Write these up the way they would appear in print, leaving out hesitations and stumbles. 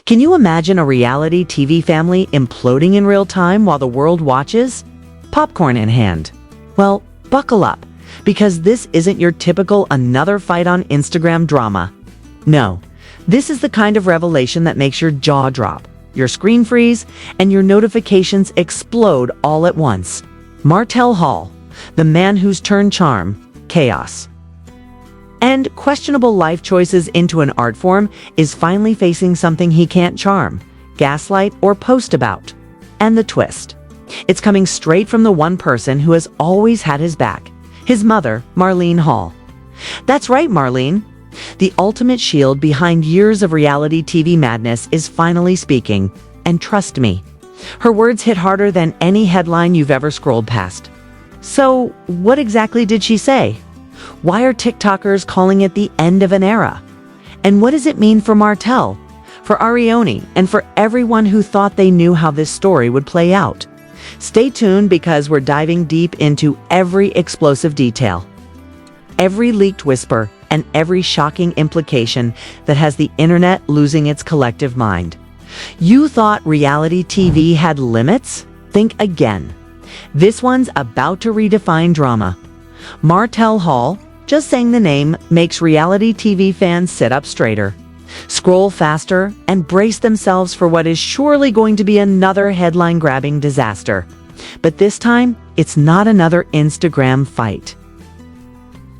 Can you imagine a reality TV family imploding in real time while the world watches? Popcorn in hand. Well, buckle up, because this isn't your typical another fight on Instagram drama. No, this is the kind of revelation that makes your jaw drop, your screen freeze, and your notifications explode all at once. Martell Hall, the man who's turned charm, chaos, and questionable life choices into an art form is finally facing something he can't charm, gaslight, or post about. And the twist. It's coming straight from the one person who has always had his back, his mother, Marlene Hall. That's right, Marlene. The ultimate shield behind years of reality TV madness is finally speaking. And trust me, her words hit harder than any headline you've ever scrolled past. So, what exactly did she say? Why are TikTokers calling it the end of an era? And what does it mean for Martell, for Arionne, and for everyone who thought they knew how this story would play out? Stay tuned, because we're diving deep into every explosive detail, every leaked whisper, and every shocking implication that has the internet losing its collective mind. You thought reality TV had limits? Think again. This one's about to redefine drama. Martell Hall, just saying the name, makes reality TV fans sit up straighter, scroll faster, and brace themselves for what is surely going to be another headline-grabbing disaster. But this time, it's not another Instagram fight,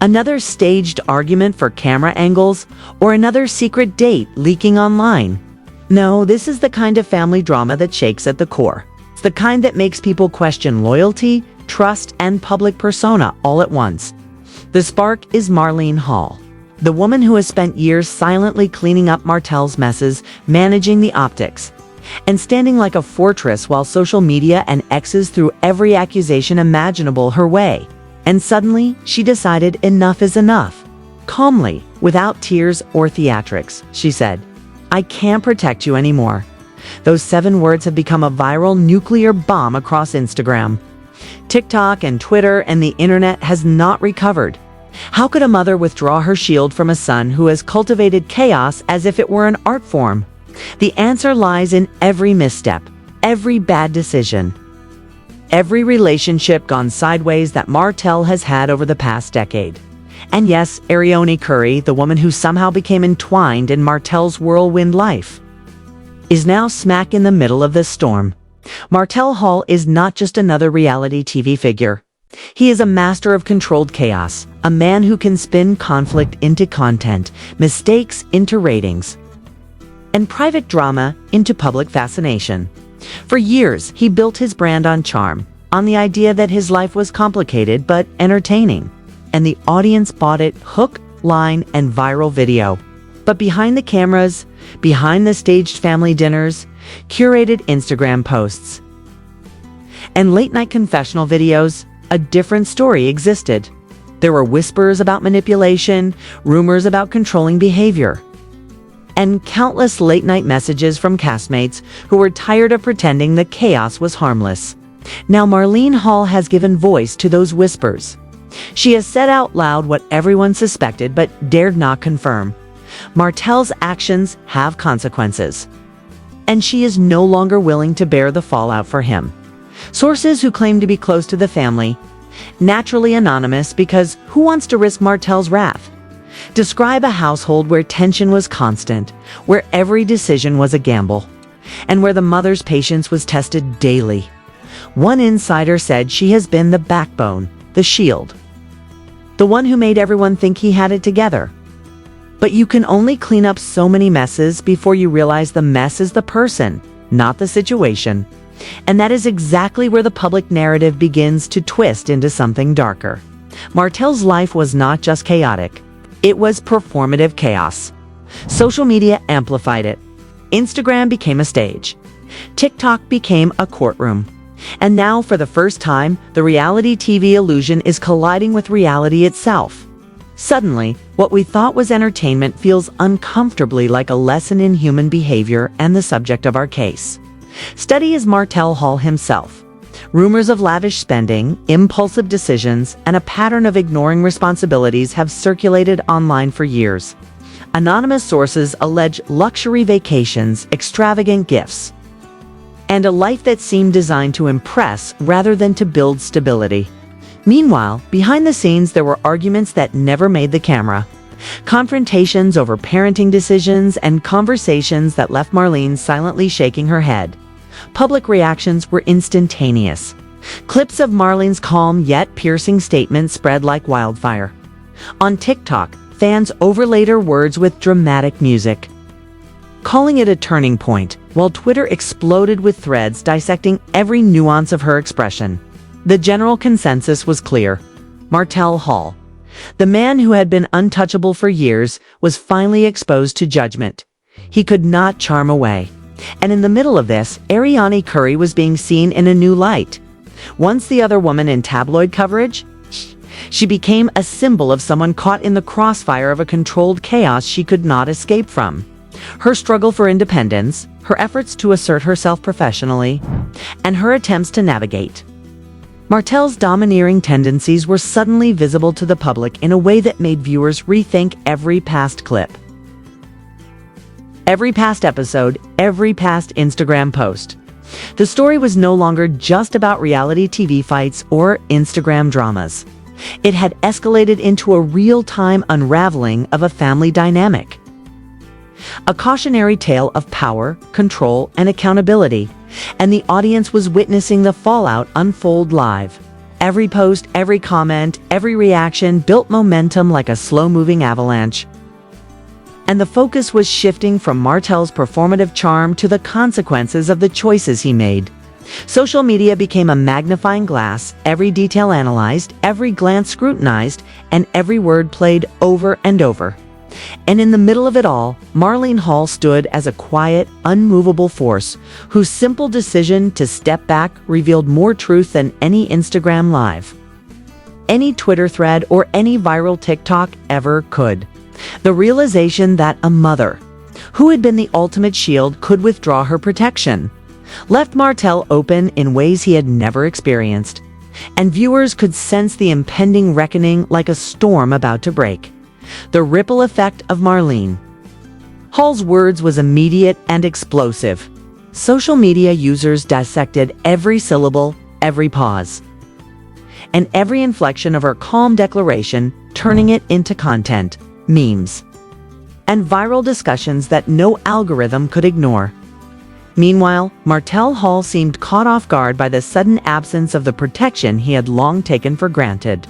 another staged argument for camera angles, or another secret date leaking online. No, this is the kind of family drama that shakes at the core. It's the kind that makes people question loyalty, trust, and public persona all at once. The spark is Marlene Hall, the woman who has spent years silently cleaning up Martell's messes, managing the optics, and standing like a fortress while social media and exes threw every accusation imaginable her way. And suddenly, she decided enough is enough. Calmly, without tears or theatrics, she said, "I can't protect you anymore." Those 7 words have become a viral nuclear bomb across Instagram. TikTok and Twitter and the internet has not recovered. How could a mother withdraw her shield from a son who has cultivated chaos as if it were an art form? The answer lies in every misstep, every bad decision, every relationship gone sideways that Martell has had over the past decade. And yes, Arionne Curry, the woman who somehow became entwined in Martell's whirlwind life, is now smack in the middle of this storm. Martell Hall is not just another reality TV figure. He is a master of controlled chaos, a man who can spin conflict into content, mistakes into ratings, and private drama into public fascination. For years, he built his brand on charm, on the idea that his life was complicated but entertaining, and the audience bought it hook, line, and viral video. But behind the cameras, behind the staged family dinners, curated Instagram posts, and late-night confessional videos, a different story existed. There were whispers about manipulation, rumors about controlling behavior, and countless late-night messages from castmates who were tired of pretending the chaos was harmless. Now Marlene Hall has given voice to those whispers. She has said out loud what everyone suspected but dared not confirm. Martell's actions have consequences, and she is no longer willing to bear the fallout for him. Sources who claim to be close to the family, naturally anonymous because who wants to risk Martell's wrath, describe a household where tension was constant, where every decision was a gamble, and where the mother's patience was tested daily. One insider said she has been the backbone, the shield, the one who made everyone think he had it together. But you can only clean up so many messes before you realize the mess is the person, not the situation. And that is exactly where the public narrative begins to twist into something darker. Martell's life was not just chaotic. It was performative chaos. Social media amplified it. Instagram became a stage. TikTok became a courtroom. And now, for the first time, the reality TV illusion is colliding with reality itself. Suddenly, what we thought was entertainment feels uncomfortably like a lesson in human behavior and the subject of our case. Study is Martell Hall himself. Rumors of lavish spending, impulsive decisions, and a pattern of ignoring responsibilities have circulated online for years. Anonymous sources allege luxury vacations, extravagant gifts, and a life that seemed designed to impress rather than to build stability. Meanwhile, behind the scenes there were arguments that never made the camera. Confrontations over parenting decisions and conversations that left Marlene silently shaking her head. Public reactions were instantaneous. Clips of Marlene's calm yet piercing statements spread like wildfire. On TikTok, fans overlaid her words with dramatic music, calling it a turning point, while Twitter exploded with threads dissecting every nuance of her expression. The general consensus was clear. Martell Hall, the man who had been untouchable for years, was finally exposed to judgment. He could not charm away. And in the middle of this, Arionne Curry was being seen in a new light. Once the other woman in tabloid coverage, she became a symbol of someone caught in the crossfire of a controlled chaos she could not escape from. Her struggle for independence, her efforts to assert herself professionally, and her attempts to navigate. Martell's domineering tendencies were suddenly visible to the public in a way that made viewers rethink every past clip, every past episode, every past Instagram post. The story was no longer just about reality TV fights or Instagram dramas. It had escalated into a real-time unraveling of a family dynamic. A cautionary tale of power, control, and accountability, and the audience was witnessing the fallout unfold live. Every post, every comment, every reaction built momentum like a slow-moving avalanche. And the focus was shifting from Martell's performative charm to the consequences of the choices he made. Social media became a magnifying glass, every detail analyzed, every glance scrutinized, and every word played over and over. And in the middle of it all, Marlene Hall stood as a quiet, unmovable force, whose simple decision to step back revealed more truth than any Instagram Live, any Twitter thread, or any viral TikTok ever could. The realization that a mother, who had been the ultimate shield, could withdraw her protection, left Martell open in ways he had never experienced, and viewers could sense the impending reckoning like a storm about to break. The ripple effect of Marlene Hall's words was immediate and explosive. Social media users dissected every syllable, every pause, and every inflection of her calm declaration, turning it into content, memes, and viral discussions that no algorithm could ignore. Meanwhile, Martell Hall seemed caught off guard by the sudden absence of the protection he had long taken for granted.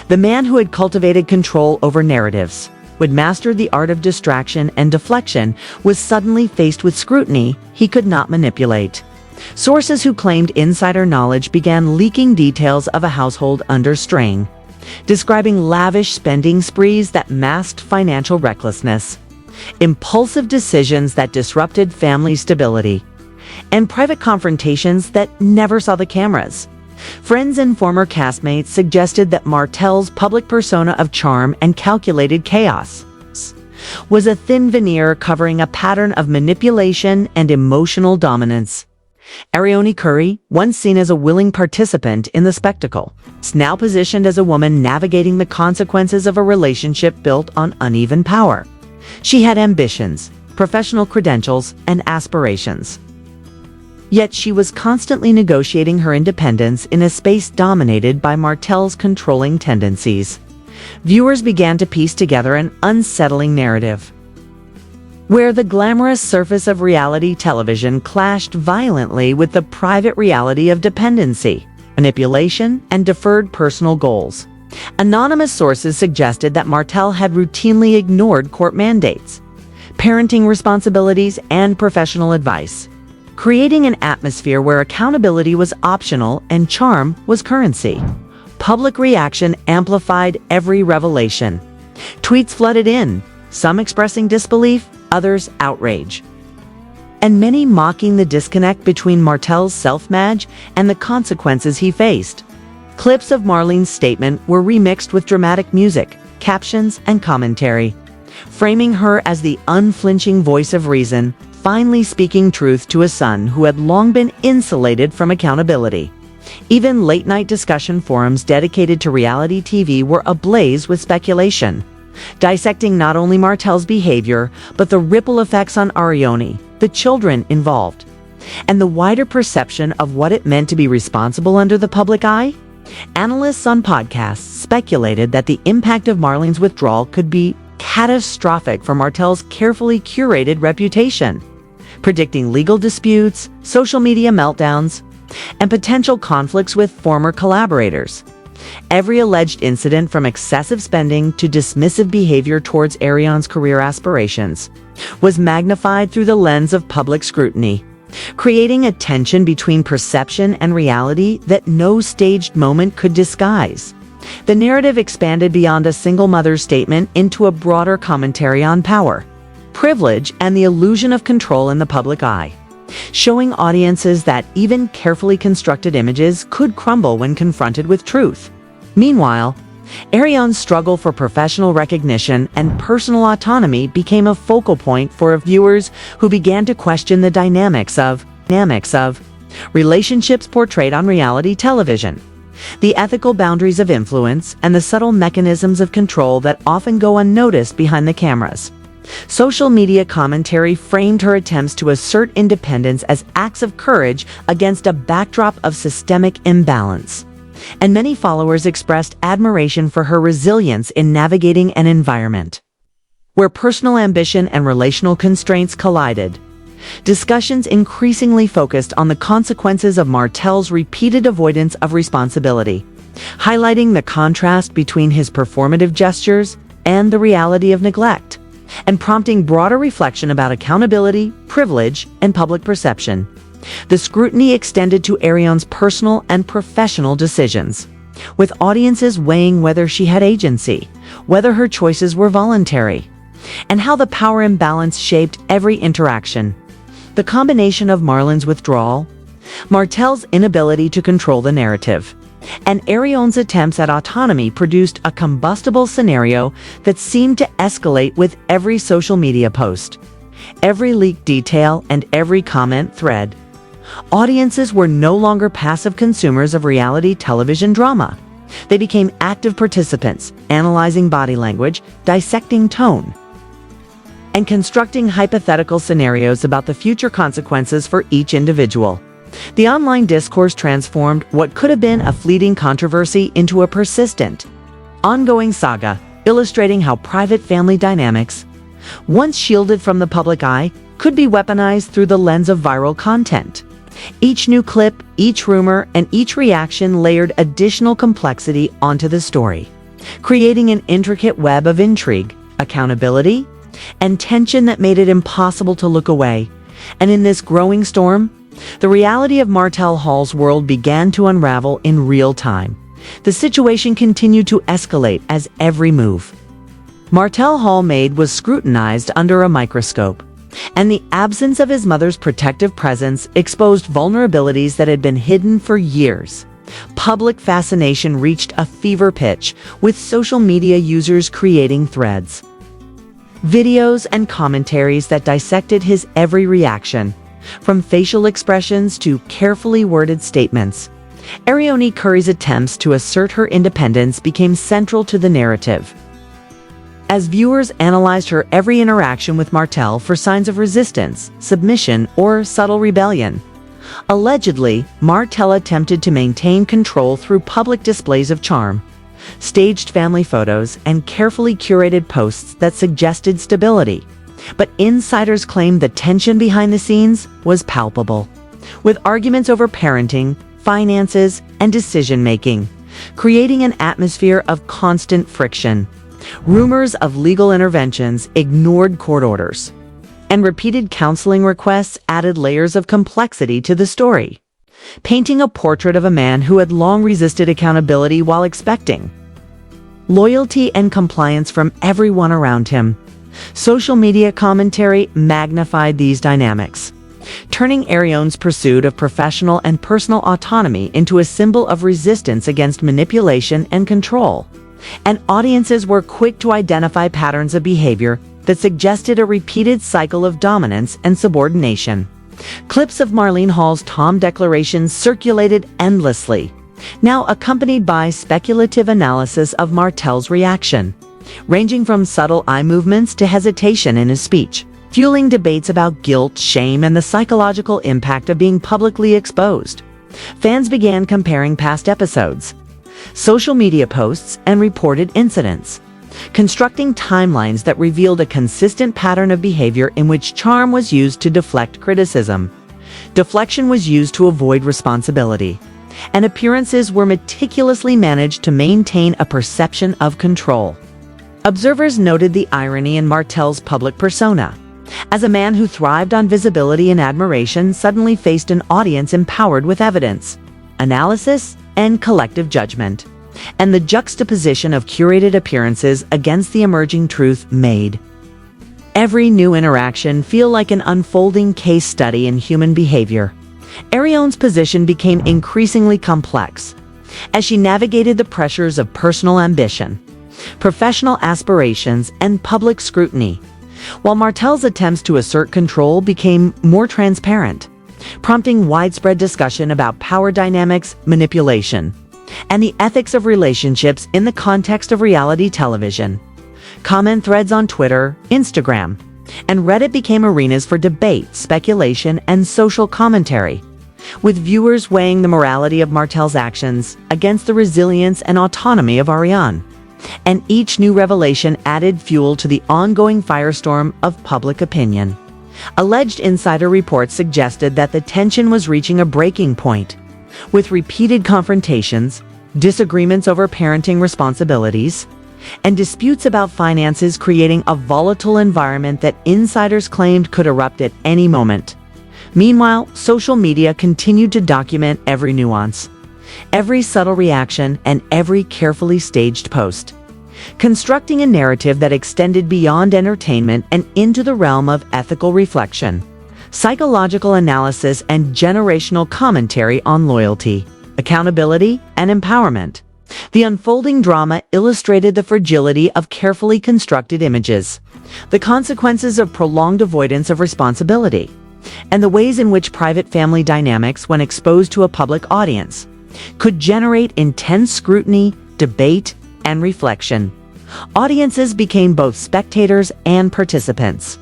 The man who had cultivated control over narratives, who had mastered the art of distraction and deflection, was suddenly faced with scrutiny he could not manipulate. Sources who claimed insider knowledge began leaking details of a household under strain, describing lavish spending sprees that masked financial recklessness, impulsive decisions that disrupted family stability, and private confrontations that never saw the cameras. Friends and former castmates suggested that Martell's public persona of charm and calculated chaos was a thin veneer covering a pattern of manipulation and emotional dominance. Arionne Curry, once seen as a willing participant in the spectacle, is now positioned as a woman navigating the consequences of a relationship built on uneven power. She had ambitions, professional credentials, and aspirations. Yet she was constantly negotiating her independence in a space dominated by Martell's controlling tendencies. Viewers began to piece together an unsettling narrative, where the glamorous surface of reality television clashed violently with the private reality of dependency, manipulation, and deferred personal goals. Anonymous sources suggested that Martell had routinely ignored court mandates, parenting responsibilities, and professional advice, creating an atmosphere where accountability was optional and charm was currency. Public reaction amplified every revelation. Tweets flooded in, some expressing disbelief, others outrage, and many mocking the disconnect between Martell's self-image and the consequences he faced. Clips of Marlene's statement were remixed with dramatic music, captions, and commentary, framing her as the unflinching voice of reason, finally speaking truth to a son who had long been insulated from accountability. Even late-night discussion forums dedicated to reality TV were ablaze with speculation. dissecting not only Martell's behavior, but the ripple effects on Arionne, the children involved, and the wider perception of what it meant to be responsible under the public eye. Analysts on podcasts speculated that the impact of Marlene's withdrawal could be catastrophic for Martell's carefully curated reputation, predicting legal disputes, social media meltdowns, and potential conflicts with former collaborators. Every alleged incident, from excessive spending to dismissive behavior towards Arionne's career aspirations, was magnified through the lens of public scrutiny, creating a tension between perception and reality that no staged moment could disguise. The narrative expanded beyond a single mother's statement into a broader commentary on power, privilege, and the illusion of control in the public eye, showing audiences that even carefully constructed images could crumble when confronted with truth. Meanwhile, Arionne's struggle for professional recognition and personal autonomy became a focal point for viewers who began to question the dynamics of relationships portrayed on reality television, the ethical boundaries of influence, and the subtle mechanisms of control that often go unnoticed behind the cameras. Social media commentary framed her attempts to assert independence as acts of courage against a backdrop of systemic imbalance, and many followers expressed admiration for her resilience in navigating an environment where personal ambition and relational constraints collided. Discussions increasingly focused on the consequences of Martell's repeated avoidance of responsibility, highlighting the contrast between his performative gestures and the reality of neglect, and prompting broader reflection about accountability, privilege, and public perception. The scrutiny extended to Arionne's personal and professional decisions, with audiences weighing whether she had agency, whether her choices were voluntary, and how the power imbalance shaped every interaction. The combination of Marlene's withdrawal, Martell's inability to control the narrative, and Arionne's attempts at autonomy produced a combustible scenario that seemed to escalate with every social media post, every leaked detail, and every comment thread. Audiences were no longer passive consumers of reality television drama. They became active participants, analyzing body language, dissecting tone, and constructing hypothetical scenarios about the future consequences for each individual. The online discourse transformed what could have been a fleeting controversy into a persistent, ongoing saga, illustrating how private family dynamics, once shielded from the public eye, could be weaponized through the lens of viral content. Each new clip, each rumor, and each reaction layered additional complexity onto the story, creating an intricate web of intrigue, accountability, and tension that made it impossible to look away. And in this growing storm, the reality of Martell Hall's world began to unravel in real time. The situation continued to escalate as every move Martell Hall made was scrutinized under a microscope, and the absence of his mother's protective presence exposed vulnerabilities that had been hidden for years. Public fascination reached a fever pitch, with social media users creating threads, videos, and commentaries that dissected his every reaction, from facial expressions to carefully worded statements. Arionne Curry's attempts to assert her independence became central to the narrative, as viewers analyzed her every interaction with Martell for signs of resistance, submission, or subtle rebellion. Allegedly, Martell attempted to maintain control through public displays of charm, staged family photos, and carefully curated posts that suggested stability. But insiders claimed the tension behind the scenes was palpable, with arguments over parenting, finances, and decision-making, creating an atmosphere of constant friction. Rumors of legal interventions ignored court orders, and repeated counseling requests added layers of complexity to the story, painting a portrait of a man who had long resisted accountability while expecting loyalty and compliance from everyone around him. Social media commentary magnified these dynamics, turning Arionne's pursuit of professional and personal autonomy into a symbol of resistance against manipulation and control. And audiences were quick to identify patterns of behavior that suggested a repeated cycle of dominance and subordination. Clips of Marlene Hall's Tom declarations circulated endlessly, now accompanied by speculative analysis of Martell's reaction, ranging from subtle eye movements to hesitation in his speech, fueling debates about guilt, shame, and the psychological impact of being publicly exposed. Fans began comparing past episodes, social media posts, and reported incidents, constructing timelines that revealed a consistent pattern of behavior in which charm was used to deflect criticism, deflection was used to avoid responsibility, and appearances were meticulously managed to maintain a perception of control. Observers noted the irony in Martell's public persona, as a man who thrived on visibility and admiration suddenly faced an audience empowered with evidence, analysis, and collective judgment, and the juxtaposition of curated appearances against the emerging truth made every new interaction feel like an unfolding case study in human behavior. Arionne's position became increasingly complex as she navigated the pressures of personal ambition, professional aspirations, and public scrutiny, while Martell's attempts to assert control became more transparent, prompting widespread discussion about power dynamics, manipulation, and the ethics of relationships in the context of reality television. Comment threads on Twitter, Instagram, and Reddit became arenas for debate, speculation, and social commentary, with viewers weighing the morality of Martell's actions against the resilience and autonomy of Arionne. And each new revelation added fuel to the ongoing firestorm of public opinion. Alleged insider reports suggested that the tension was reaching a breaking point, with repeated confrontations, disagreements over parenting responsibilities, and disputes about finances creating a volatile environment that insiders claimed could erupt at any moment. Meanwhile, social media continued to document every nuance, every subtle reaction, and every carefully staged post, constructing a narrative that extended beyond entertainment and into the realm of ethical reflection, psychological analysis, and generational commentary on loyalty, accountability, and empowerment. The unfolding drama illustrated the fragility of carefully constructed images, the consequences of prolonged avoidance of responsibility, and the ways in which private family dynamics, when exposed to a public audience, could generate intense scrutiny, debate, and reflection. Audiences became both spectators and participants,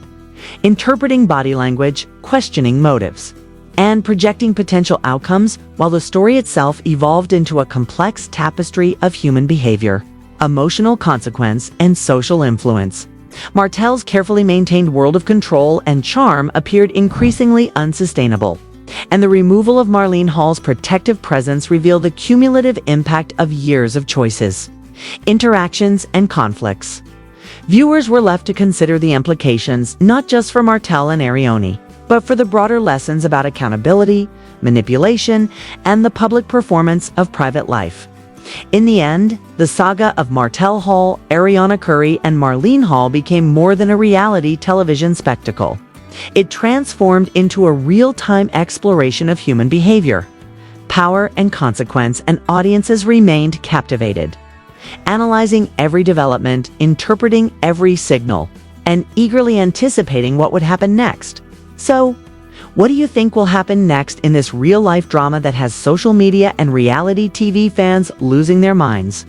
interpreting body language, questioning motives, and projecting potential outcomes, while the story itself evolved into a complex tapestry of human behavior, emotional consequence, and social influence. Martell's carefully maintained world of control and charm appeared increasingly unsustainable, and the removal of Marlene Hall's protective presence revealed the cumulative impact of years of choices, interactions, and conflicts. Viewers were left to consider the implications not just for Martell and Arionne, but for the broader lessons about accountability, manipulation, and the public performance of private life. In the end, the saga of Martell Hall, Arionne Curry, and Marlene Hall became more than a reality television spectacle. It transformed into a real-time exploration of human behavior, power, and consequence, and audiences remained captivated, analyzing every development, interpreting every signal, and eagerly anticipating what would happen next. So, what do you think will happen next in this real-life drama that has social media and reality TV fans losing their minds?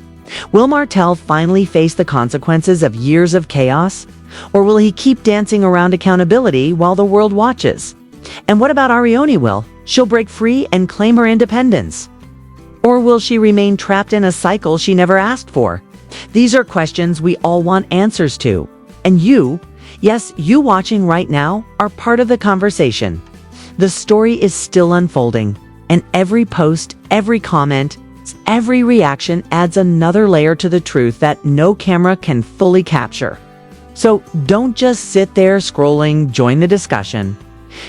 Will Martell finally face the consequences of years of chaos? Or will he keep dancing around accountability while the world watches? And what about Arionne? Will she'll break free and claim her independence? Or will she remain trapped in a cycle she never asked for? These are questions we all want answers to. And you, yes, you watching right now, are part of the conversation. The story is still unfolding, and every post, every comment, every reaction adds another layer to the truth that no camera can fully capture. So don't just sit there scrolling, join the discussion.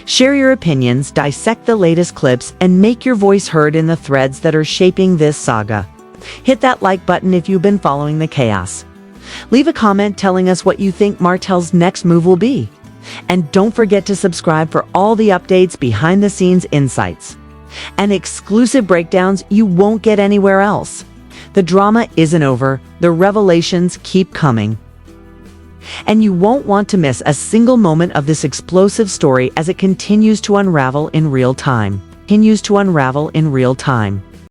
Share your opinions, dissect the latest clips, and make your voice heard in the threads that are shaping this saga. Hit that like button if you've been following the chaos. Leave a comment telling us what you think Martell's next move will be. And don't forget to subscribe for all the updates, behind-the-scenes insights, and exclusive breakdowns you won't get anywhere else. The drama isn't over, the revelations keep coming. And you won't want to miss a single moment of this explosive story as it continues to unravel in real time.